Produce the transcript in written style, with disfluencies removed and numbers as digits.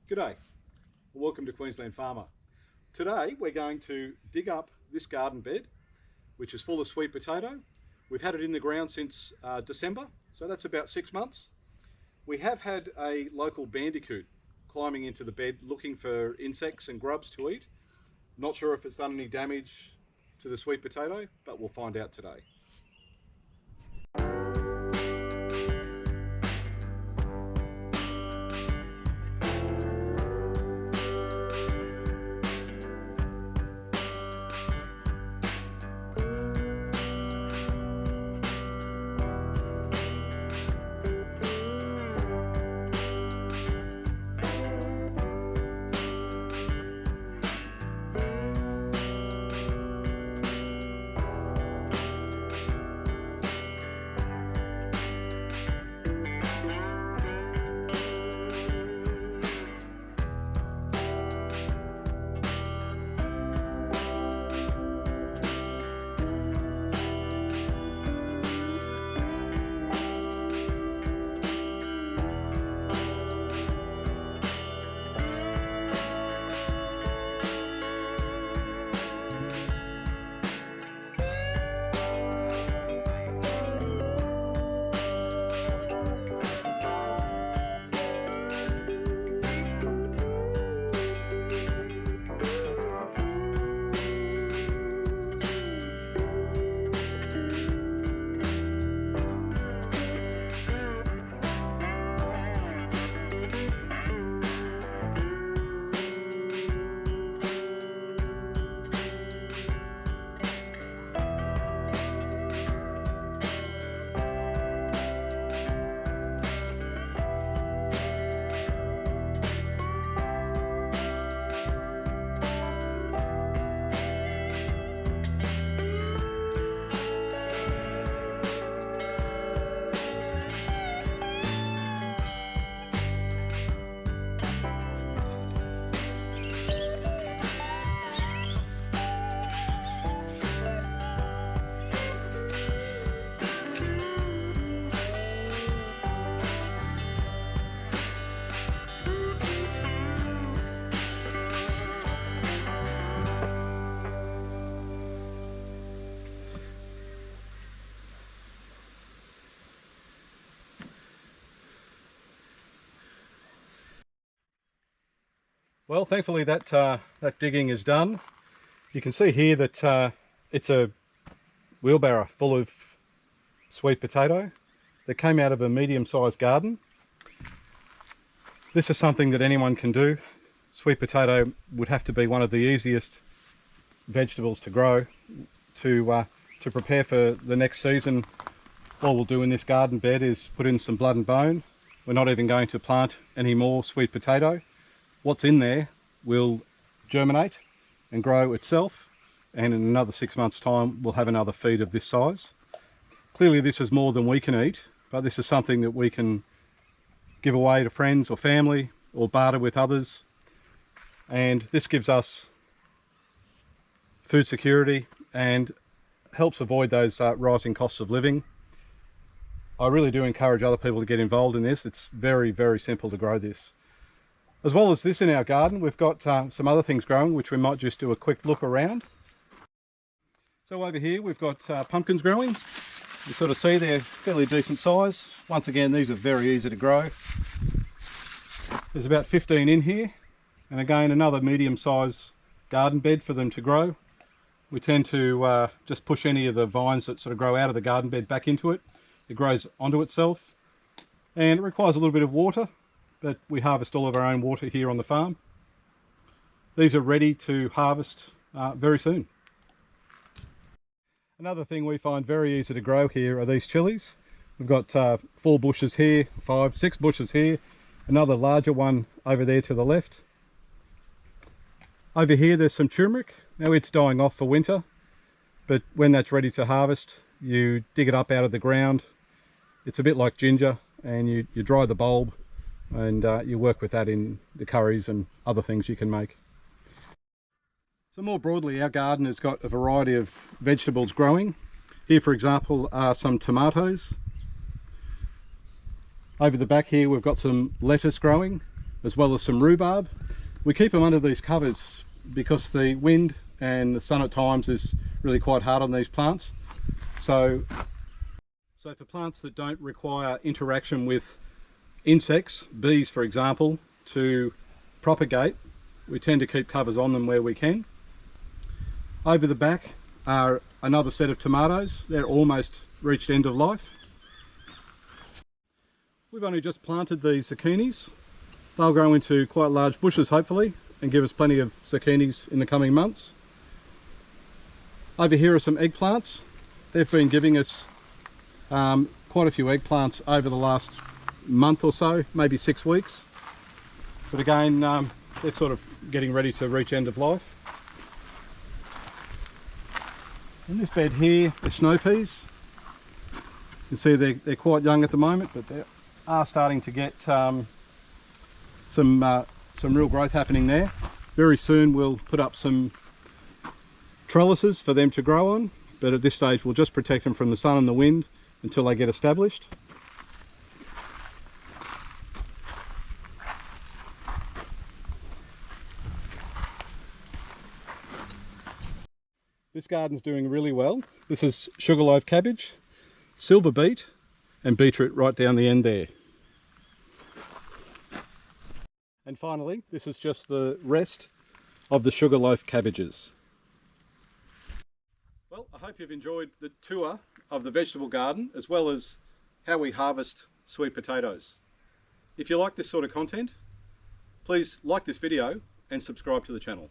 G'day, and welcome to Queensland Farmer. Today we're going to dig up this garden bed, which is full of sweet potato. We've had it in the ground since December, so that's about 6 months. We have had a local bandicoot climbing into the bed looking for insects and grubs to eat. Not sure if it's done any damage to the sweet potato, but we'll find out today. Well, thankfully that digging is done. You can see here that it's a wheelbarrow full of sweet potato that came out of a medium-sized garden. This is something that anyone can do. Sweet potato would have to be one of the easiest vegetables to grow. To prepare for the next season, all we'll do in this garden bed is put in some blood and bone. We're not even going to plant any more sweet potato. What's in there will germinate and grow itself, and in another 6 months' time we'll have another feed of this size. Clearly this is more than we can eat, but this is something that we can give away to friends or family or barter with others, and this gives us food security and helps avoid those rising costs of living. I really do encourage other people to get involved in this. It's very, very simple to grow this. As well as this in our garden, we've got some other things growing, which we might just do a quick look around. So over here we've got pumpkins growing. You sort of see they're fairly decent size. Once again, these are very easy to grow. There's about 15 in here, and again another medium-sized garden bed for them to grow. We tend to just push any of the vines that sort of grow out of the garden bed back into it. It grows onto itself, and it requires a little bit of water, but we harvest all of our own water here on the farm. These are ready to harvest very soon. Another thing we find very easy to grow here are these chilies. We've got 4 bushes here, 5, 6 bushes here, another larger one over there to the left. Over here there's some turmeric. Now it's dying off for winter, but when that's ready to harvest, you dig it up out of the ground. It's a bit like ginger, and you dry the bulb, and you work with that in the curries and other things you can make. So more broadly, our garden has got a variety of vegetables growing. Here, for example, are some tomatoes. Over the back here we've got some lettuce growing. as well as some rhubarb. We keep them under these covers because the wind and the sun at times is really quite hard on these plants. So for plants that don't require interaction with insects, bees for example, to propagate, we tend to keep covers on them where we can. Over the back are another set of tomatoes. They're almost reached end of life. We've only just planted these zucchinis. They'll grow into quite large bushes hopefully and give us plenty of zucchinis in the coming months. Over here are some eggplants. They've been giving us quite a few eggplants over the last month or so, maybe 6 weeks. But again, they're sort of getting ready to reach end of life. In this bed here, the snow peas. You can see they're quite young at the moment, but they are starting to get some real growth happening there. Very soon we'll put up some trellises for them to grow on, but at this stage we'll just protect them from the sun and the wind until they get established. This garden's doing really well. This is sugarloaf cabbage, silver beet and beetroot right down the end there. And finally, this is just the rest of the sugarloaf cabbages. Well, I hope you've enjoyed the tour of the vegetable garden as well as how we harvest sweet potatoes. If you like this sort of content, please like this video and subscribe to the channel.